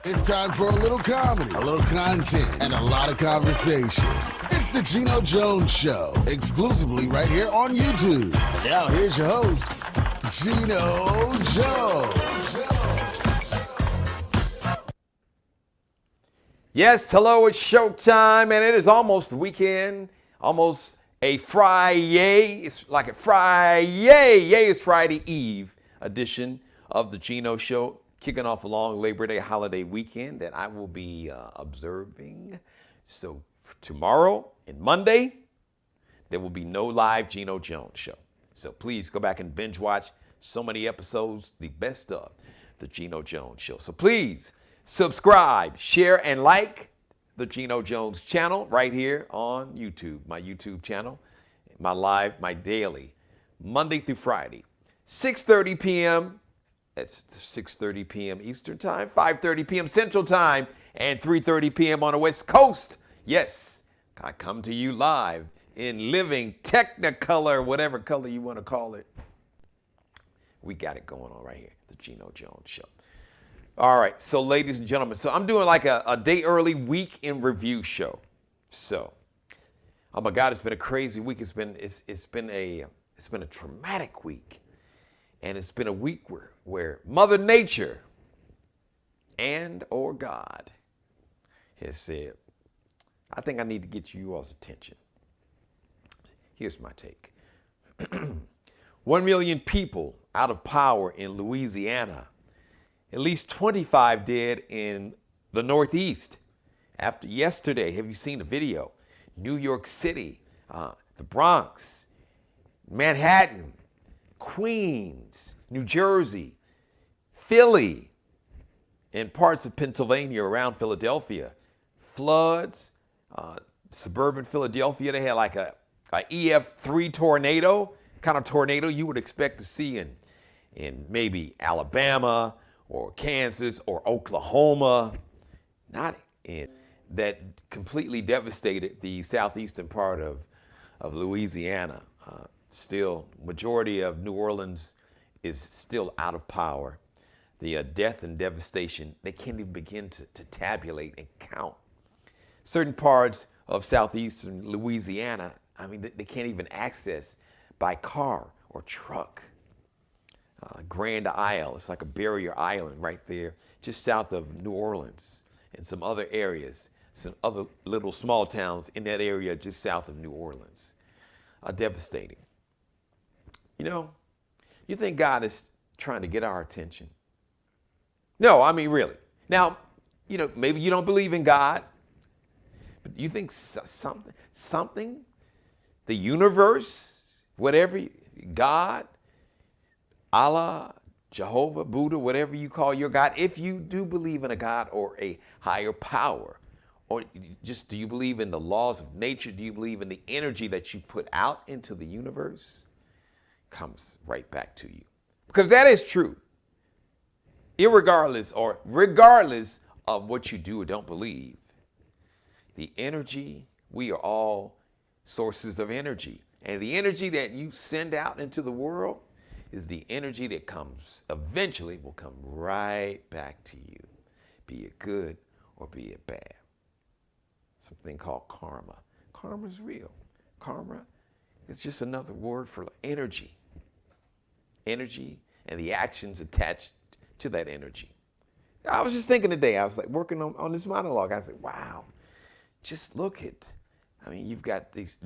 It's time for a little comedy, a little content, and a lot of conversation. It's the Geno Jones Show, exclusively right here on YouTube. And now here's your host, Geno Jones. Yes, hello, it's showtime, and it is almost the weekend, almost a Friday. It's like a Friday. Yay, it's Friday Eve edition of the Geno Show, kicking off a long Labor Day holiday weekend that I will be observing. So for tomorrow and Monday, there will be no live Geno Jones Show. So please go back and binge watch so many episodes, the best of the Geno Jones Show. So please subscribe, share, and like the Geno Jones channel right here on YouTube, my YouTube channel, my daily, Monday through Friday, 6:30 p.m. That's 6:30 p.m. Eastern Time, 5:30 p.m. Central Time, and 3:30 p.m. on the West Coast. Yes, I come to you live in living Technicolor, whatever color you want to call it. We got it going on right here, the Geno Jones Show. All right, so ladies and gentlemen, so I'm doing like a day early week in review show. So, oh my God, it's been a crazy week. It's been a traumatic week. And it's been a week where Mother Nature and or God has said, I think I need to get you all's attention. Here's my take. 1 million people out of power in Louisiana. At least 25 dead in the Northeast. After yesterday, have you seen the video? New York City, the Bronx, Manhattan, Queens, New Jersey, Philly, and parts of Pennsylvania around Philadelphia. Floods, suburban Philadelphia, they had like a EF3 tornado, kind of tornado you would expect to see in maybe Alabama or Kansas or Oklahoma, not in, that completely devastated the southeastern part of Louisiana. Still, majority of New Orleans is still out of power. The death and devastation, they can't even begin to tabulate and count. Certain parts of southeastern Louisiana, I mean, they can't even access by car or truck. Grand Isle, it's like a barrier island right there, just south of New Orleans, and some other areas, some other little small towns in that area just south of New Orleans. Devastating. You know, you think God is trying to get our attention? No, I mean, really. Now, you know, maybe you don't believe in God, but you think something, the universe, whatever, God, Allah, Jehovah, Buddha, whatever you call your God, if you do believe in a God or a higher power, or just do you believe in the laws of nature? Do you believe in the energy that you put out into the universe? Comes right back to you. Because that is true. Regardless of what you do or don't believe, the energy, we are all sources of energy. And the energy that you send out into the world is the energy that eventually will come right back to you, be it good or be it bad. Something called karma. Karma is real. Karma is just another word for energy. Energy and the actions attached to that energy. I was just thinking today, I was like working on this monologue. I said, wow, just look at, I mean, you've got these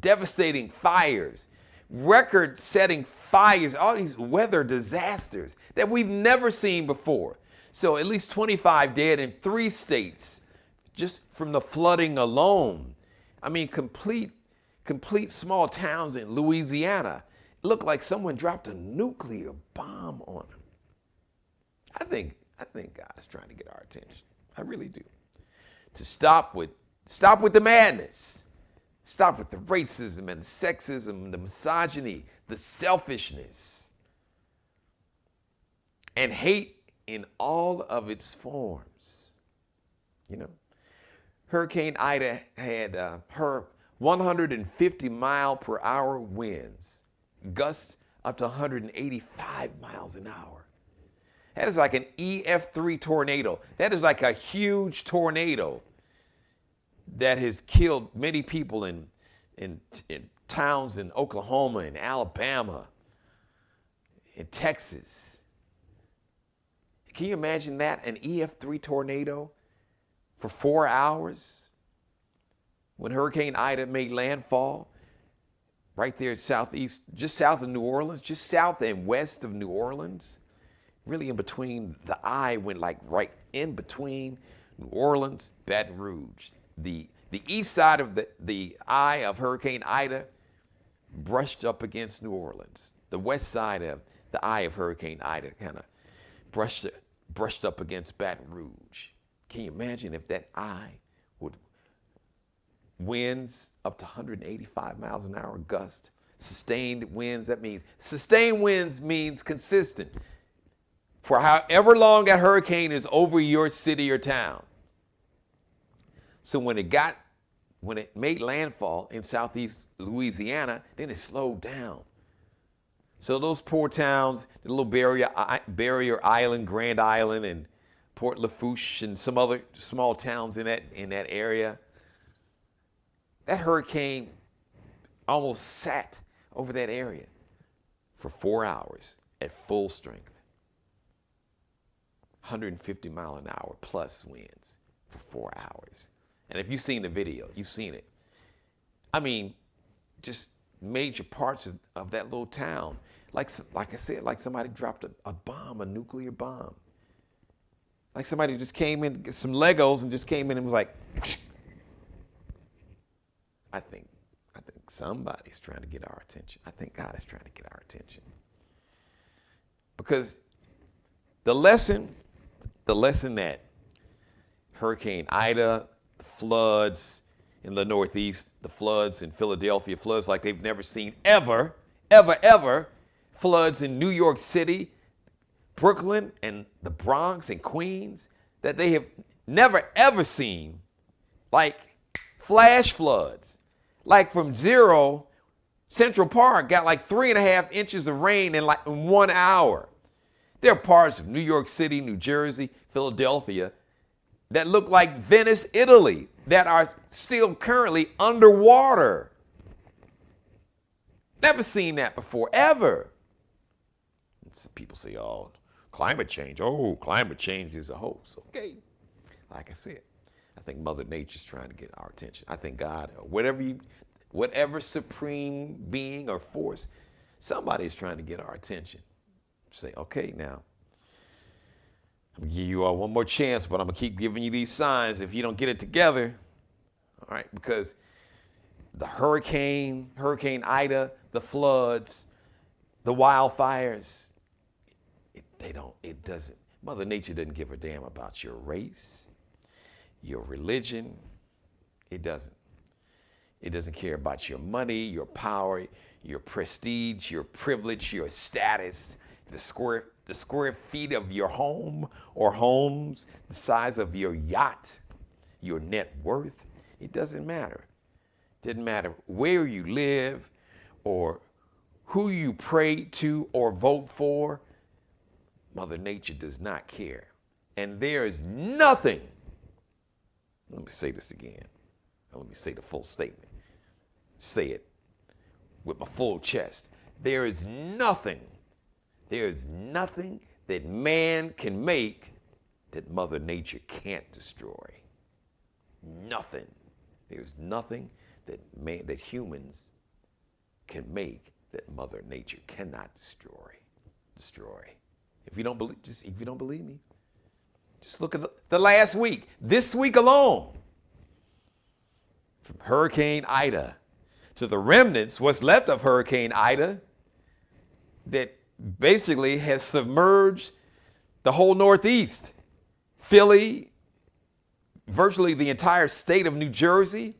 devastating fires, record-setting fires, all these weather disasters that we've never seen before. So at least 25 dead in 3 states just from the flooding alone. I mean, complete small towns in Louisiana. It looked like someone dropped a nuclear bomb on them. I think God is trying to get our attention. I really do. To stop with the madness. Stop with the racism and the sexism, the misogyny, the selfishness, and hate in all of its forms. You know, Hurricane Ida had her 150 mile per hour winds, gusts up to 185 miles an hour. That is like an EF3 tornado. That is like a huge tornado that has killed many people in towns in Oklahoma and Alabama, in Texas. Can you imagine that? An EF3 tornado for 4 hours when Hurricane Ida made landfall right there southeast, just south of New Orleans, just south and west of New Orleans, really in between. The eye went like right in between New Orleans, Baton Rouge. The east side of the eye of Hurricane Ida brushed up against New Orleans. The west side of the eye of Hurricane Ida kind of brushed up against Baton Rouge. Can you imagine if that eye would winds up to 185 miles an hour gust, sustained winds? That means sustained winds means consistent for however long that hurricane is over your city or town. So when it made landfall in southeast Louisiana, then it slowed down. So those poor towns, the little Barrier Island, Grand Island, and Port Lafourche, and some other small towns in that area, that hurricane almost sat over that area for 4 hours at full strength. 150 mile an hour plus winds for 4 hours. And if you've seen the video, you've seen it. I mean, just major parts of that little town. Like I said, like somebody dropped a bomb, a nuclear bomb. Like somebody just came in, get some Legos, and just came in and was like, I think somebody's trying to get our attention. I think God is trying to get our attention. Because the lesson that Hurricane Ida, the floods in the Northeast, the floods in Philadelphia, floods like they've never seen ever, floods in New York City, Brooklyn, and the Bronx and Queens that they have never ever seen, like flash floods. Like from zero, Central Park got like 3.5 inches of rain in 1 hour. There are parts of New York City, New Jersey, Philadelphia that look like Venice, Italy, that are still currently underwater. Never seen that before, ever. Some people say, oh, climate change. Oh, climate change is a hoax. Okay. Like I said, I think Mother Nature's trying to get our attention. I think God, or whatever supreme being or force, somebody's trying to get our attention. Say, okay, now, I'm gonna give you all one more chance, but I'm gonna keep giving you these signs if you don't get it together. All right, because the Hurricane Ida, the floods, the wildfires, Mother Nature doesn't give a damn about your race, your religion. It doesn't. It doesn't care about your money, your power, your prestige, your privilege, your status, the square feet of your home or homes, the size of your yacht, your net worth. It doesn't matter. It doesn't matter where you live or who you pray to or vote for. Mother Nature does not care. And there is nothing, let me say this again. Let me say the full statement. Say it with my full chest. There is nothing that man can make that Mother Nature can't destroy. Nothing. There's nothing that humans can make that Mother Nature cannot destroy. If you don't believe me, just look at the last week. This week alone, from Hurricane Ida to the remnants, what's left of Hurricane Ida, that basically has submerged the whole Northeast, Philly, virtually the entire state of New Jersey,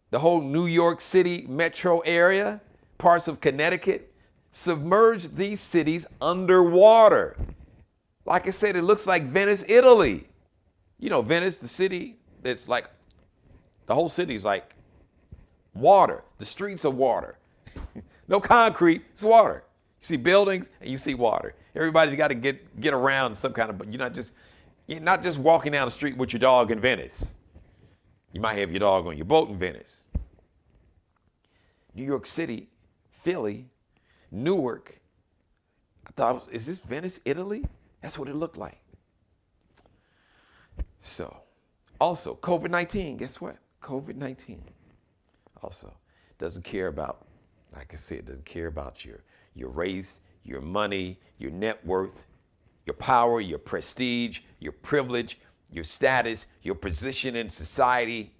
the whole New York City metro area, parts of Connecticut, submerged these cities underwater. Like I said, it looks like Venice, Italy. You know, Venice, the city, it's like, the whole city is like water. The streets are water. No concrete, it's water. You see buildings and you see water. Everybody's got to get around some kind of, but you're not just walking down the street with your dog in Venice. You might have your dog on your boat in Venice. New York City, Philly, Newark. I thought, is this Venice, Italy? That's what it looked like. So, also, COVID-19, guess what? COVID-19 also doesn't care about, like I said, doesn't care about your race, your money, your net worth, your power, your prestige, your privilege, your status, your position in society,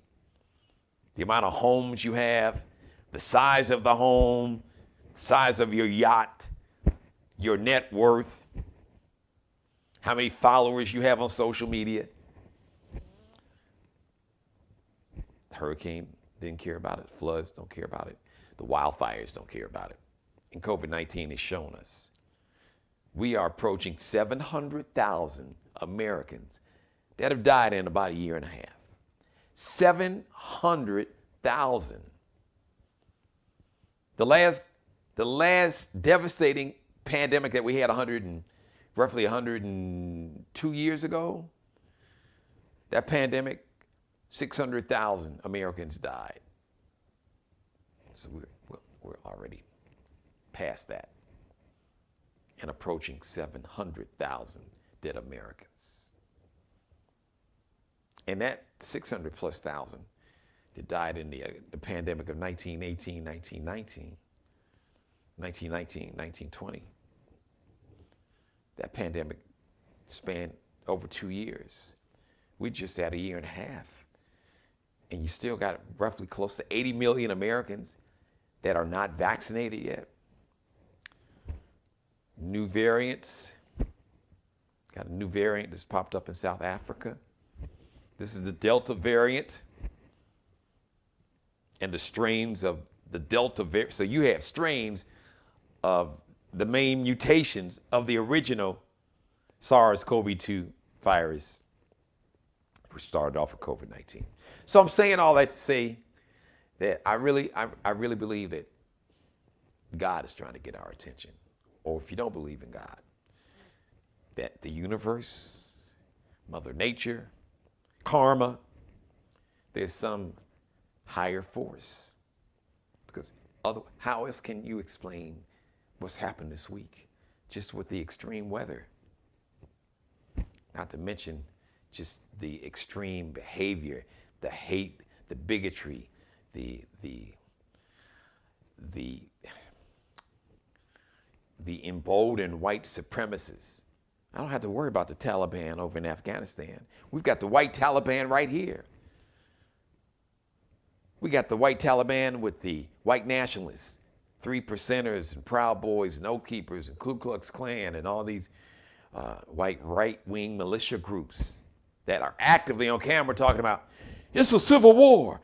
the amount of homes you have, the size of the home, the size of your yacht, your net worth, how many followers you have on social media. Hurricane didn't care about it. Floods don't care about it. The wildfires don't care about it. And COVID-19 has shown us we are approaching 700,000 Americans that have died in about a year and a half. 700,000. The last devastating pandemic that we had roughly 102 years ago, that pandemic, 600,000 Americans died. So we're already past that and approaching 700,000 dead Americans. And that 600 plus thousand that died in the pandemic of 1918, 1919, 1919, 1920. That pandemic spanned over 2 years. We just had a year and a half. And you still got roughly close to 80 million Americans that are not vaccinated yet. New variants. Got a new variant that's popped up in South Africa. This is the Delta variant. And the strains of the Delta variant. So you have strains of the main mutations of the original SARS-CoV-2 virus, which started off with COVID-19. So I'm saying all that to say that I really believe that God is trying to get our attention. Or if you don't believe in God, that the universe, Mother Nature, karma, there's some higher force. Because how else can you explain what's happened this week? Just with the extreme weather. Not to mention just the extreme behavior, the hate, the bigotry, the emboldened white supremacists. I don't have to worry about the Taliban over in Afghanistan. We've got the white Taliban right here. We got the white Taliban with the white nationalists, 3%ers and Proud Boys and Oath Keepers and Ku Klux Klan and all these white right-wing militia groups that are actively on camera talking about, it's a civil war.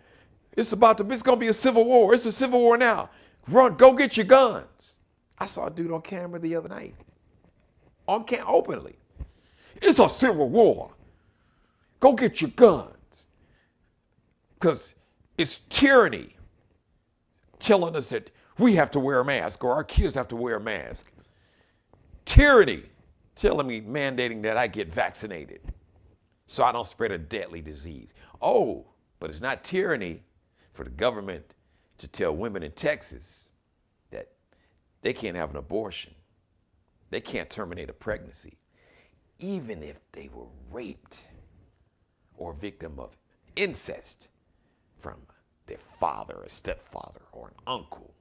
It's going to be a civil war. It's a civil war now. Run, go get your guns. I saw a dude on camera the other night. Openly. It's a civil war. Go get your guns. Because it's tyranny telling us that we have to wear a mask or our kids have to wear a mask. Tyranny telling me, mandating that I get vaccinated so I don't spread a deadly disease. Oh, but it's not tyranny for the government to tell women in Texas that they can't have an abortion. They can't terminate a pregnancy, even if they were raped or a victim of incest from their father, a stepfather, or an uncle,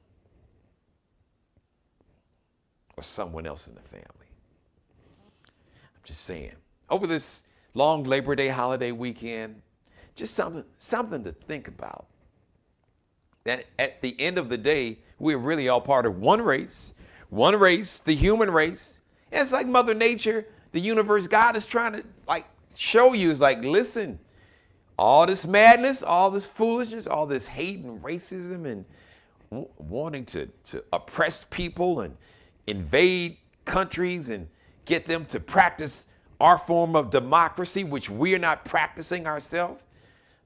or someone else in the family. I'm just saying, over this long Labor Day holiday weekend, just something to think about. That at the end of the day, we're really all part of one race, the human race. And it's like Mother Nature, the universe, God is trying to show you, is like, listen, all this madness, all this foolishness, all this hate and racism and wanting to oppress people and invade countries and get them to practice our form of democracy, which we are not practicing ourselves,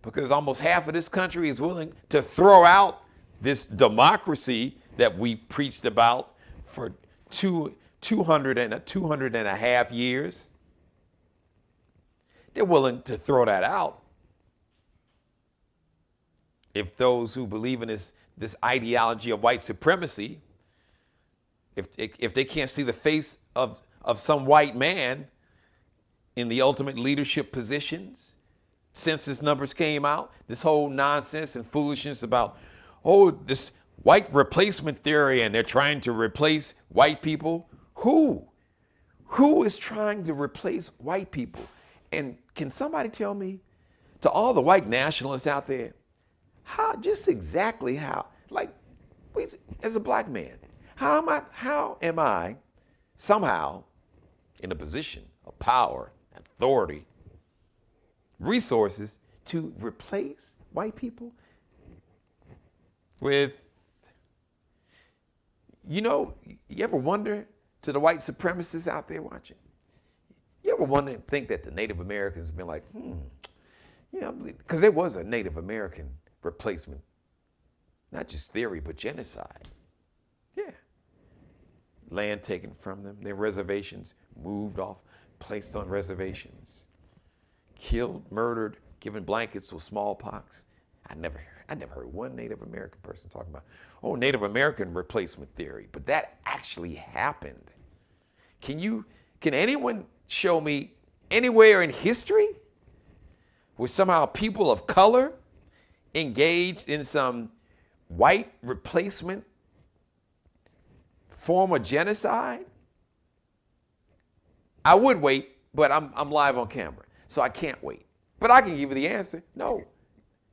because almost half of this country is willing to throw out this democracy that we preached about for two 200 and a half years. They're willing to throw that out if those who believe in this ideology of white supremacy, if they can't see the face of some white man in the ultimate leadership positions, census numbers came out, this whole nonsense and foolishness about, oh, this white replacement theory and they're trying to replace white people. Who? Who is trying to replace white people? And can somebody tell me, to all the white nationalists out there, just exactly how, like, as a black man, how am I somehow in a position of power, authority, resources to replace white people with, you ever wonder, to the white supremacists out there watching, you ever wonder and think that the Native Americans have been like, because there was a Native American replacement, not just theory, but genocide. Yeah. Land taken from them, their reservations moved off, placed on reservations, killed, murdered, given blankets with smallpox. I never heard one Native American person talking about, Native American replacement theory, but that actually happened. Can anyone show me anywhere in history where somehow people of color engaged in some white replacement form of genocide? I would wait, but I'm live on camera, so I can't wait. But I can give you the answer. No,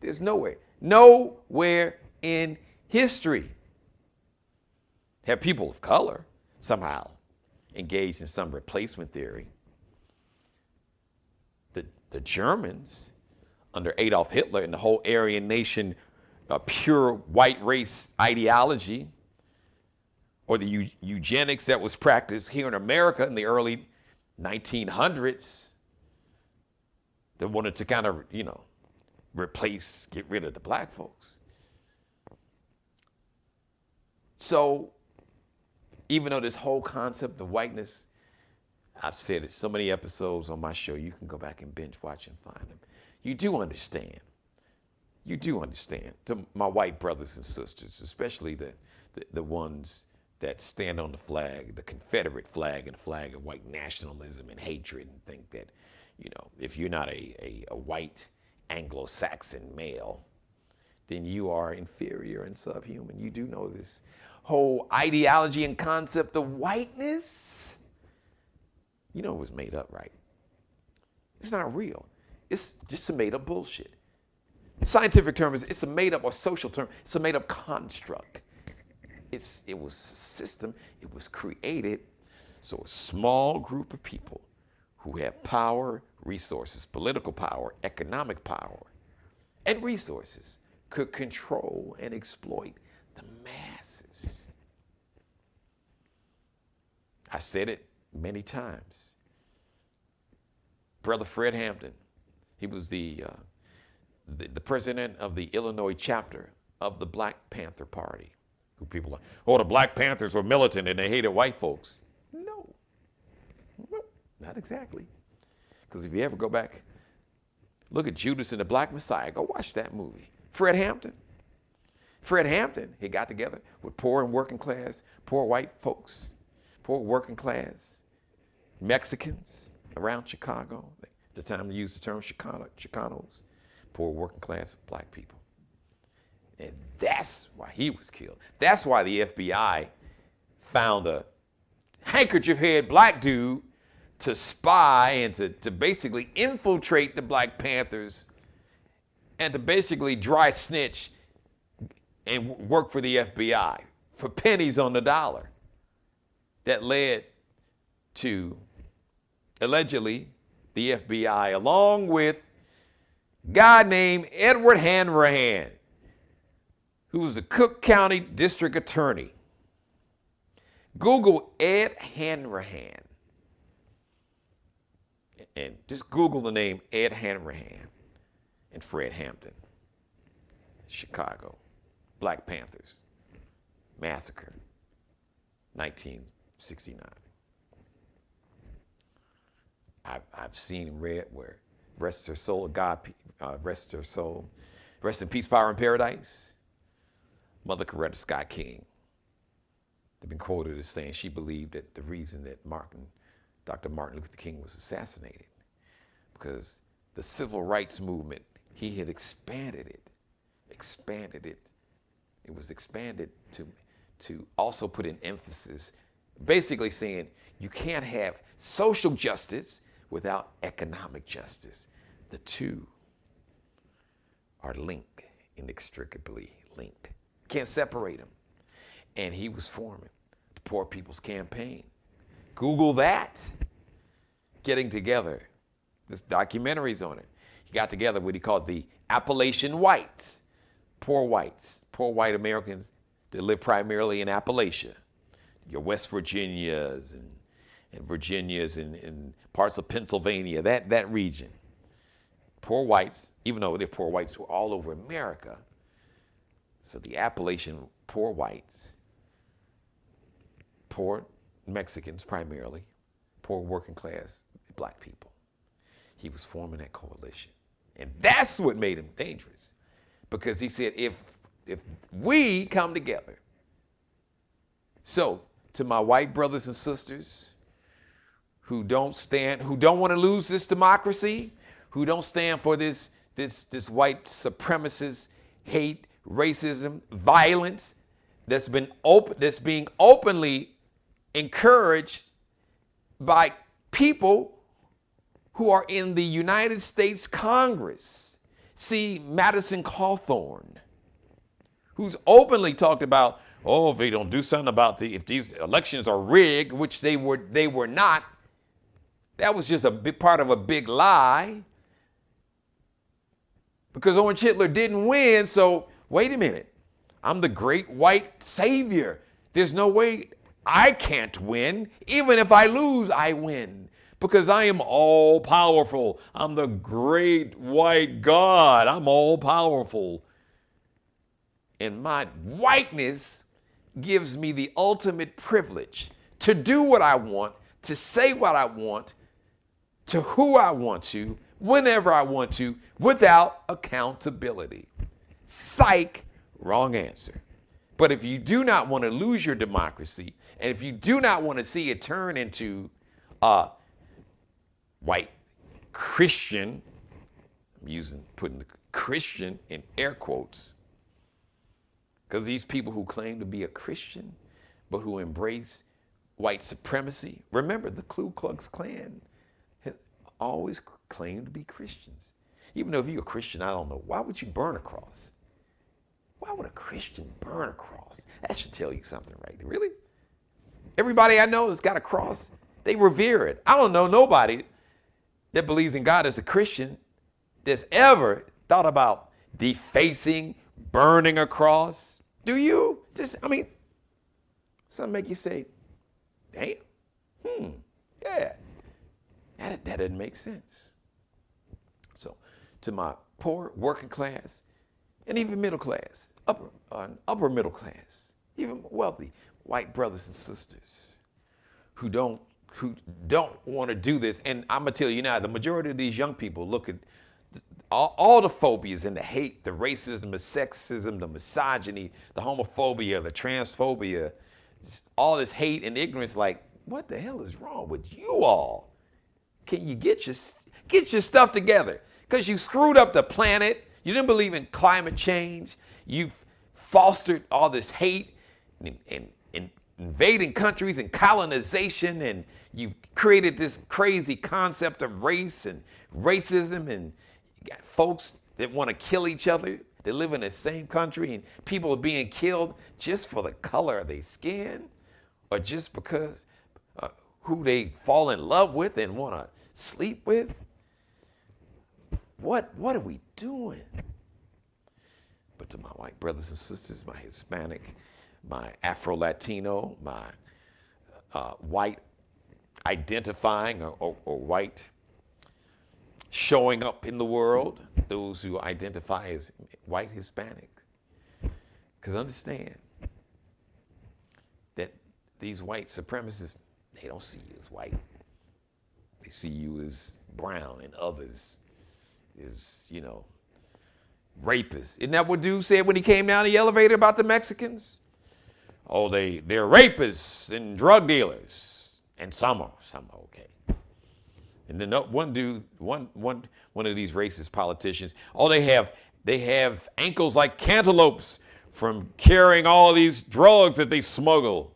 there's nowhere in history have people of color somehow engaged in some replacement theory. The Germans, under Adolf Hitler and the whole Aryan nation, pure white race ideology, or the eugenics that was practiced here in America in the early 1900s, that wanted to kind of, get rid of the black folks. So even though this whole concept of whiteness, I've said it so many episodes on my show, you can go back and binge watch and find them. You do understand. To my white brothers and sisters, especially the ones that stand on the flag, the Confederate flag, and the flag of white nationalism and hatred, and think that, if you're not a white Anglo-Saxon male, then you are inferior and subhuman. You do know this whole ideology and concept of whiteness, it was made up, right? It's not real. It's just a made up bullshit. The scientific term is, it's a made up, or social term, it's a made up construct. It was a system, it was created so a small group of people who have power, resources, political power, economic power, and resources could control and exploit the masses. I said it many times. Brother Fred Hampton, he was the president of the Illinois chapter of the Black Panther Party. Who people are, the Black Panthers were militant and they hated white folks. No, not exactly. Because if you ever go back, look at Judas and the Black Messiah, go watch that movie. Fred Hampton, he got together with poor and working class, poor white folks, poor working class Mexicans around Chicago. At the time they used the term Chicanos, poor working class black people. And that's why he was killed. That's why the FBI found a handkerchief-head black dude to spy and to basically infiltrate the Black Panthers and to basically dry snitch and work for the FBI for pennies on the dollar. That led to, allegedly, the FBI, along with a guy named Edward Hanrahan, who was a Cook County District Attorney. Google Ed Hanrahan. And just Google the name Ed Hanrahan and Fred Hampton. Chicago. Black Panthers. Massacre. 1969. I've seen and read where rest her soul, God rest her soul, rest in peace, power in paradise. Mother Coretta Scott King. They've been quoted as saying she believed that the reason that Dr. Martin Luther King was assassinated, because the civil rights movement, he had expanded it. It was expanded to also put an emphasis, basically saying you can't have social justice without economic justice. The two are linked, inextricably linked. Can't separate them. And he was forming the Poor People's Campaign. Google that. Getting together. This documentary's on it. He got together what he called the Appalachian whites, poor white Americans that live primarily in Appalachia. Your West Virginias and Virginias and parts of Pennsylvania, that region. Poor whites, even though they're poor whites who are all over America. So the Appalachian poor whites, poor Mexicans primarily, poor working class black people. He was forming that coalition. And that's what made him dangerous. Because he said, if we come together. So to my white brothers and sisters who don't want to lose this democracy, who don't stand for this white supremacist hate, racism, violence that's being openly encouraged by people who are in the United States Congress. See, Madison Cawthorn, who's openly talked about, oh, if they don't do something about if these elections are rigged, which they were not, that was just a big part of a big lie. Because Orange Hitler didn't win, so wait a minute. I'm the great white savior. There's no way I can't win. Even if I lose, I win. Because I am all powerful. I'm the great white God. I'm all powerful. And my whiteness gives me the ultimate privilege to do what I want, to say what I want, to who I want to, whenever I want to, without accountability. Psych, wrong answer. But if you do not want to lose your democracy, and if you do not want to see it turn into white Christian, putting the Christian in air quotes, because these people who claim to be a Christian, but who embrace white supremacy, remember the Ku Klux Klan had always claimed to be Christians. Even though if you're a Christian, I don't know, why would you burn a cross? Why would a Christian burn a cross? That should tell you something, right? Really? Everybody I know that's got a cross, they revere it. I don't know nobody that believes in God as a Christian that's ever thought about defacing, burning a cross. Do you? Something make you say, damn, yeah, that doesn't make sense. So to my poor, working class, and even middle class, upper middle class, even wealthy white brothers and sisters who don't want to do this. And I'm going to tell you now, the majority of these young people look at all the phobias and the hate, the racism, the sexism, the misogyny, the homophobia, the transphobia, all this hate and ignorance. Like, what the hell is wrong with you all? Can you get your stuff together? Because you screwed up the planet. You didn't believe in climate change. You fostered all this hate and invading countries and colonization, and you've created this crazy concept of race and racism, and you got folks that want to kill each other. They live in the same country, and people are being killed just for the color of their skin, or just because who they fall in love with and want to sleep with. What are we doing? But to my white brothers and sisters, my Hispanic, my Afro-Latino, my white identifying or white showing up in the world, those who identify as white Hispanic. Because understand that these white supremacists, they don't see you as white. They see you as brown and others as, rapists. Isn't that what dude said when he came down the elevator about the Mexicans? Oh, they're rapists and drug dealers. And some are okay. And then one dude, one of these racist politicians, they have ankles like cantaloupes from carrying all these drugs that they smuggle.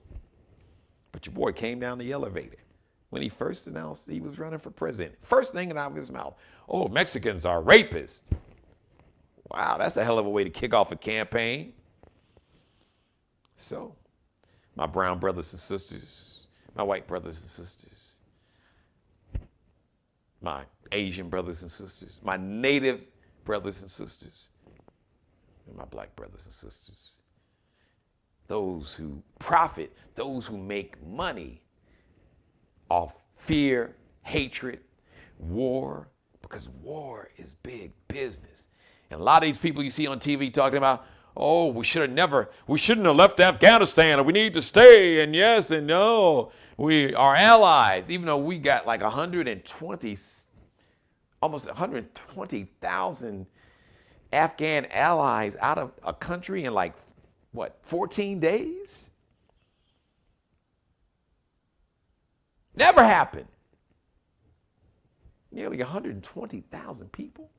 But your boy came down the elevator when he first announced he was running for president. First thing out of his mouth, oh, Mexicans are rapists. Wow, that's a hell of a way to kick off a campaign. So, my brown brothers and sisters, my white brothers and sisters, my Asian brothers and sisters, my native brothers and sisters, and my black brothers and sisters, those who profit, those who make money off fear, hatred, war, because war is big business. And a lot of these people you see on TV talking about, oh, we shouldn't have left Afghanistan, or we need to stay, and yes and no, we are allies, even though we got like almost 120,000 Afghan allies out of a country in 14 days? Never happened. Nearly 120,000 people.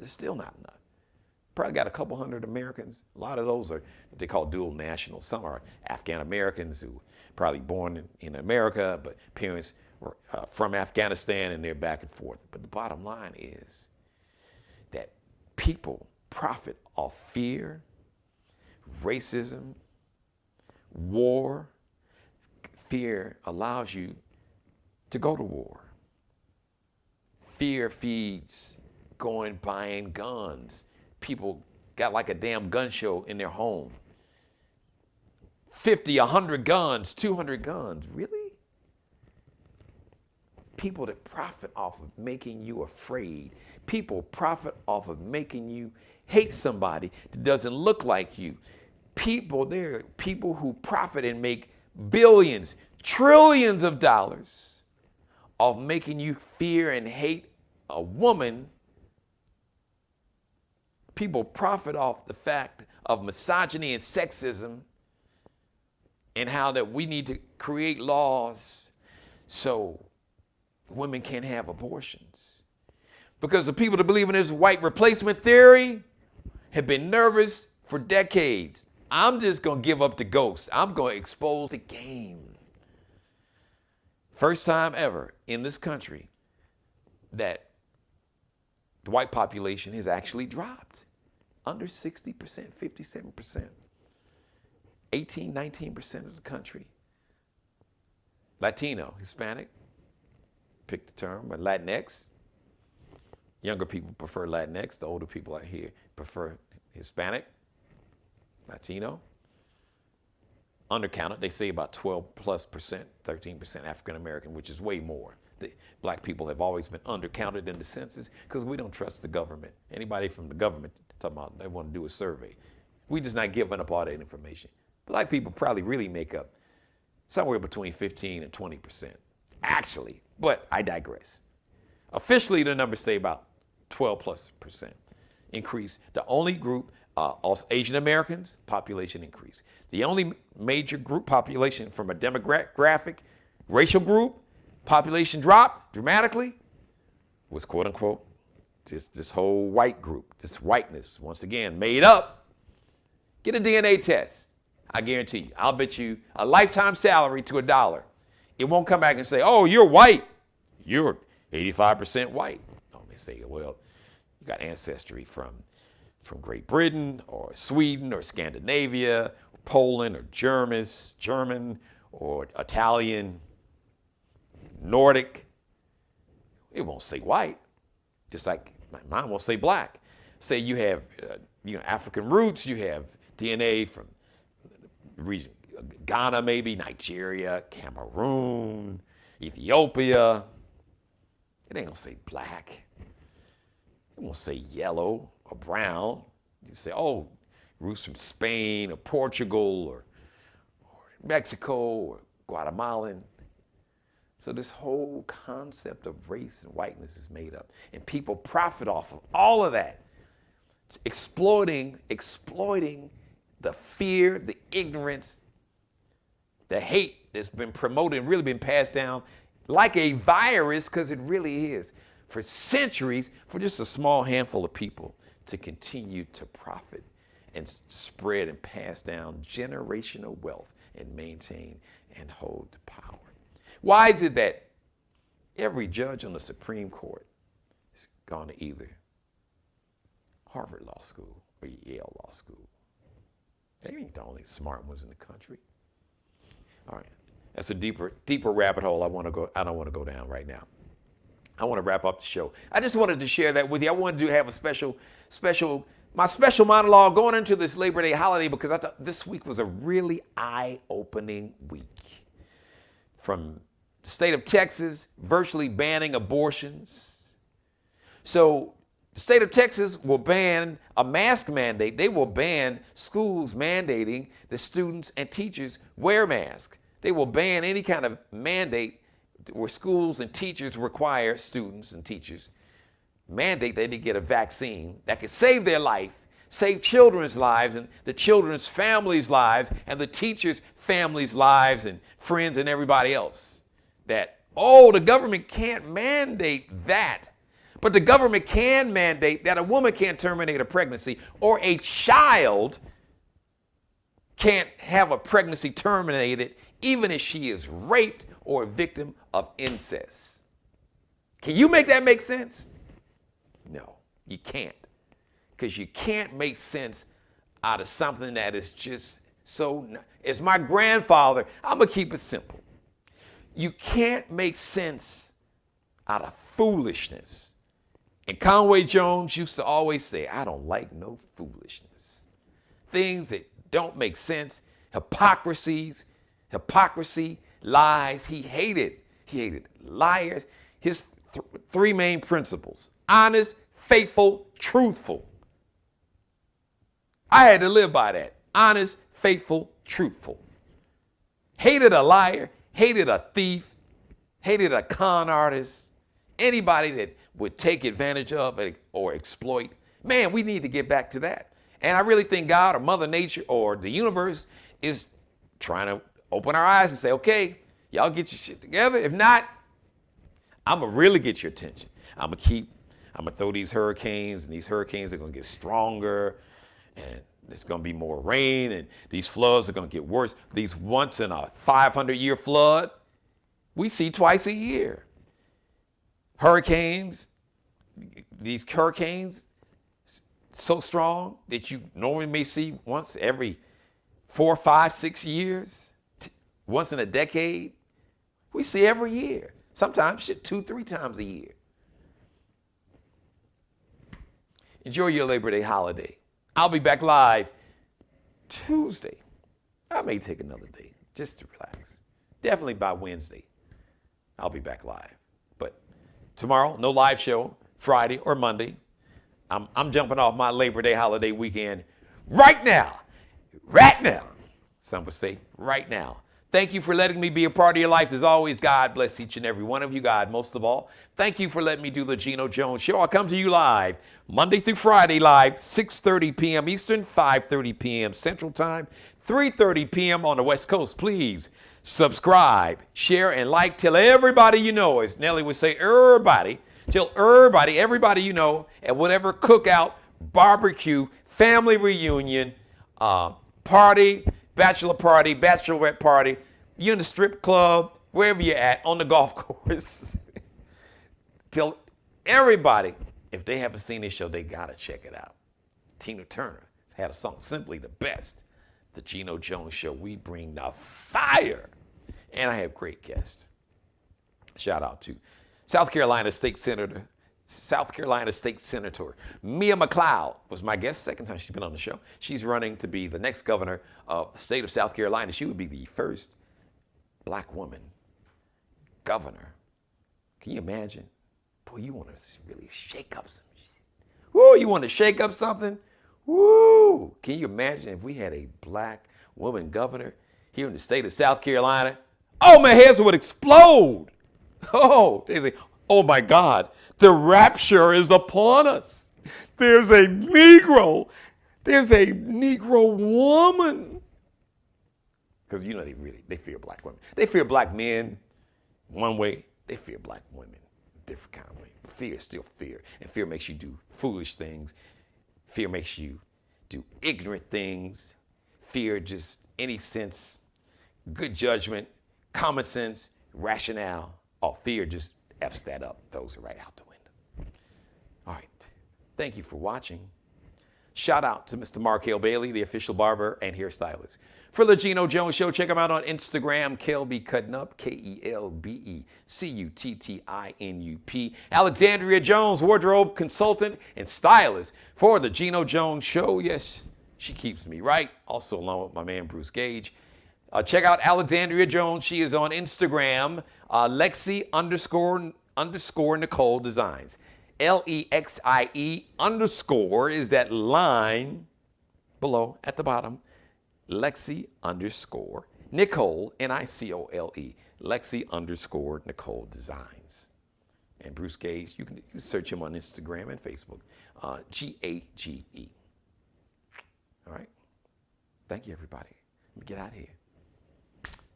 It's still not enough. Probably got a couple hundred Americans. A lot of those are what they call dual nationals. Some are Afghan Americans who probably born in America, but parents were from Afghanistan, and they're back and forth. But the bottom line is that people profit off fear, racism, war. Fear allows you to go to war. Fear feeds buying guns. People got like a damn gun show in their home. 50, 100 guns, 200 guns. Really? People that profit off of making you afraid. People profit off of making you hate somebody that doesn't look like you. There are people who profit and make billions, trillions of dollars off making you fear and hate a woman. People profit off the fact of misogyny and sexism, and how that we need to create laws so women can't have abortions. Because the people that believe in this white replacement theory have been nervous for decades. I'm just going to give up the ghost. I'm going to expose the game. First time ever in this country that the white population has actually dropped. Under 60%, 57%. 18, 19% of the country. Latino, Hispanic, pick the term, but Latinx. Younger people prefer Latinx. The older people out here prefer Hispanic, Latino. Undercounted, they say about 12+%, 13% African American, which is way more. The black people have always been undercounted in the census because we don't trust the government. Anybody from the government talking about they want to do a survey. We just not giving up all that information. Black people probably really make up somewhere between 15 and 20%. Actually, but I digress. Officially, the numbers say about 12+% increase. The only group, also Asian Americans, population increase. The only major group population from a demographic, racial group, population drop dramatically was quote unquote this whole white group, this whiteness, once again, made up. Get a DNA test. I guarantee you, I'll bet you a lifetime salary to $1. It won't come back and say, oh, you're white. You're 85% white. No, they say, well, you got ancestry from Great Britain or Sweden or Scandinavia, or Poland or German or Italian, Nordic. It won't say white, just like mine won't say black. Say you have African roots, you have DNA from the region, Ghana maybe, Nigeria, Cameroon, Ethiopia. It ain't gonna say black. It won't say yellow or brown. You say, oh, roots from Spain or Portugal or Mexico or Guatemalan. So this whole concept of race and whiteness is made up. And people profit off of all of that. Exploiting the fear, the ignorance, the hate that's been promoted and really been passed down like a virus, because it really is, for centuries, for just a small handful of people to continue to profit and spread and pass down generational wealth and maintain and hold the power. Why is it that every judge on the Supreme Court has gone to either Harvard Law School or Yale Law School? They ain't the only smart ones in the country. All right, that's a deeper rabbit hole I don't want to go down right now. I want to wrap up the show. I just wanted to share that with you. I wanted to have a special monologue going into this Labor Day holiday, because I thought this week was a really eye-opening week. From the state of Texas virtually banning abortions. So the state of Texas will ban a mask mandate. They will ban schools mandating that students and teachers wear masks. They will ban any kind of mandate where schools and teachers require students and teachers mandate that they get a vaccine that could save their life, save children's lives and the children's families' lives and the teachers' families' lives and friends and everybody else. That, the government can't mandate that. But the government can mandate that a woman can't terminate a pregnancy, or a child can't have a pregnancy terminated even if she is raped or a victim of incest. Can you make that make sense? No, you can't. Because you can't make sense out of something that is just so, as my grandfather, I'm going to keep it simple. You can't make sense out of foolishness. And Conway Jones used to always say, I don't like no foolishness. Things that don't make sense, hypocrisy, lies. He hated liars. His three main principles: honest, faithful, truthful. I had to live by that. Honest, faithful, truthful. Hated a liar, hated a thief, hated a con artist, anybody that would take advantage of or exploit. Man, we need to get back to that. And I really think God or Mother Nature or the universe is trying to open our eyes and say, okay, y'all get your shit together. If not, I'm going to really get your attention. I'm going to throw these hurricanes, and these hurricanes are going to get stronger, and there's going to be more rain, and these floods are going to get worse. These once in a 500-year flood, we see twice a year. Hurricanes, these hurricanes so strong that you normally may see once every 4, 5, 6 years, once in a decade. We see every year. Sometimes 2, 3 times a year. Enjoy your Labor Day holiday. I'll be back live Tuesday. I may take another day just to relax. Definitely by Wednesday, I'll be back live. But tomorrow, no live show. Friday or Monday, I'm jumping off my Labor Day holiday weekend right now. Right now. Some would say right now. Thank you for letting me be a part of your life. As always, God bless each and every one of you. God, most of all, thank you for letting me do the Geno Jones Show. I'll come to you live Monday through Friday, live 6:30 p.m. Eastern, 5:30 p.m. Central Time, 3:30 p.m. on the West Coast. Please subscribe, share, and like. Tell everybody you know, as Nelly would say, everybody. Tell everybody you know, at whatever cookout, barbecue, family reunion, party, bachelor party, bachelorette party, you're in the strip club, wherever you're at, on the golf course. Tell everybody, if they haven't seen this show, they gotta check it out. Tina Turner had a song, simply the best. The Geno Jones Show, we bring the fire. And I have great guests. Shout out to South Carolina State Senator Mia McLeod was my guest. Second time she's been on the show. She's running to be the next governor of the state of South Carolina. She would be the first black woman governor. Can you imagine? Boy, you want to really shake up some shit. Woo, you want to shake up something? Woo! Can you imagine if we had a black woman governor here in the state of South Carolina? Oh, my heads would explode. Oh, they say, oh my God, the rapture is upon us. There's a Negro. There's a Negro woman. Because you know they fear black women. They fear black men one way. They fear black women a different kind of way. Fear is still fear. And fear makes you do foolish things. Fear makes you do ignorant things. Fear just any sense, good judgment, common sense, rationale. Oh, fear just F's that up. Throws it right out the window. All right. Thank you for watching. Shout out to Mr. Markel Bailey, the official barber and hairstylist. For the Geno Jones Show, check him out on Instagram, Kelby Cutting Up, KELBECUTTINUP. Alexandria Jones, wardrobe consultant and stylist for the Geno Jones Show. Yes, she keeps me right. Also along with my man, Bruce Gage. Check out Alexandria Jones. She is on Instagram, Lexi_Nicole Designs. LEXIE_ is that line below at the bottom. Lexi_Nicole, NICOLE, Lexi_Nicole Designs. And Bruce Gage, you can search him on Instagram and Facebook, GAGE. All right. Thank you, everybody. Let me get out of here.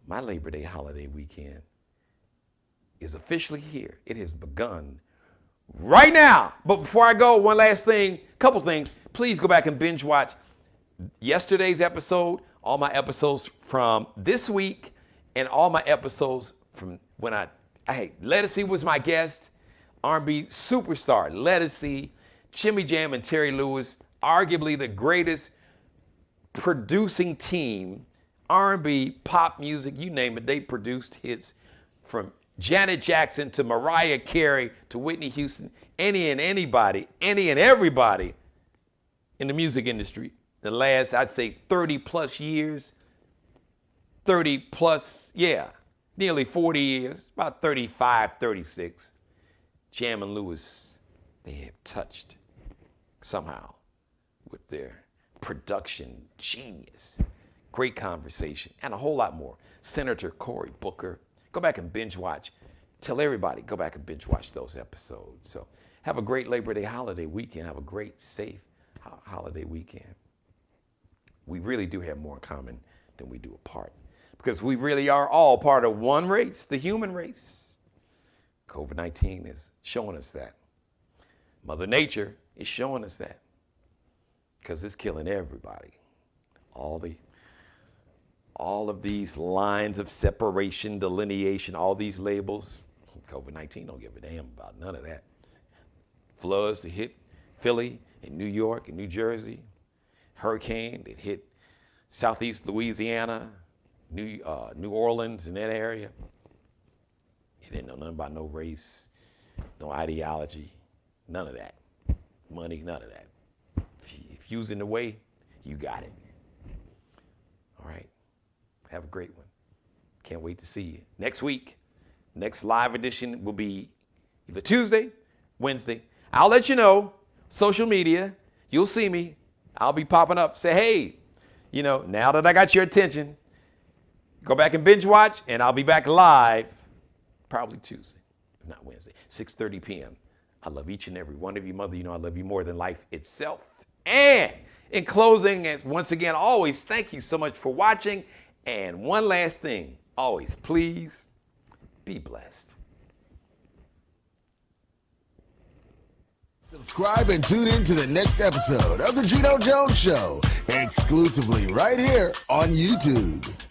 My Labor Day holiday weekend is officially here. It has begun right now. But before I go, one last thing, couple things. Please go back and binge watch yesterday's episode, all my episodes from this week, and all my episodes from when Lettucey was my guest, R&B superstar Lettucey, Jimmy Jam and Terry Lewis, arguably the greatest producing team, R&B, pop music, you name it, they produced hits from Janet Jackson to Mariah Carey to Whitney Houston, any and everybody in the music industry. The last, I'd say 30 plus years, nearly 40 years, about 35, 36. Jam and Lewis, they have touched somehow with their production genius. Great conversation and a whole lot more. Senator Cory Booker. Go back and binge watch. Tell everybody, go back and binge watch those episodes. So have a great Labor Day holiday weekend. Have a great, safe holiday weekend. We really do have more in common than we do apart, because we really are all part of one race, the human race. COVID-19 is showing us that. Mother Nature is showing us that, because it's killing everybody. All of these lines of separation, delineation, all these labels, COVID-19 don't give a damn about none of that. Floods that hit Philly and New York and New Jersey. Hurricane that hit southeast Louisiana, New Orleans, in that area. It didn't know nothing about no race, no ideology, none of that. Money, none of that. If you's in the way, you got it. All right. Have a great one. Can't wait to see you. Next week, next live edition will be either Tuesday, Wednesday. I'll let you know. Social media, you'll see me. I'll be popping up. Say, hey, now that I got your attention, go back and binge watch, and I'll be back live probably Tuesday, if not Wednesday, 6:30 p.m. I love each and every one of you. Mother, I love you more than life itself. And in closing, as once again, always thank you so much for watching. And one last thing, always, please be blessed. Subscribe and tune in to the next episode of The Geno Jones Show, exclusively right here on YouTube.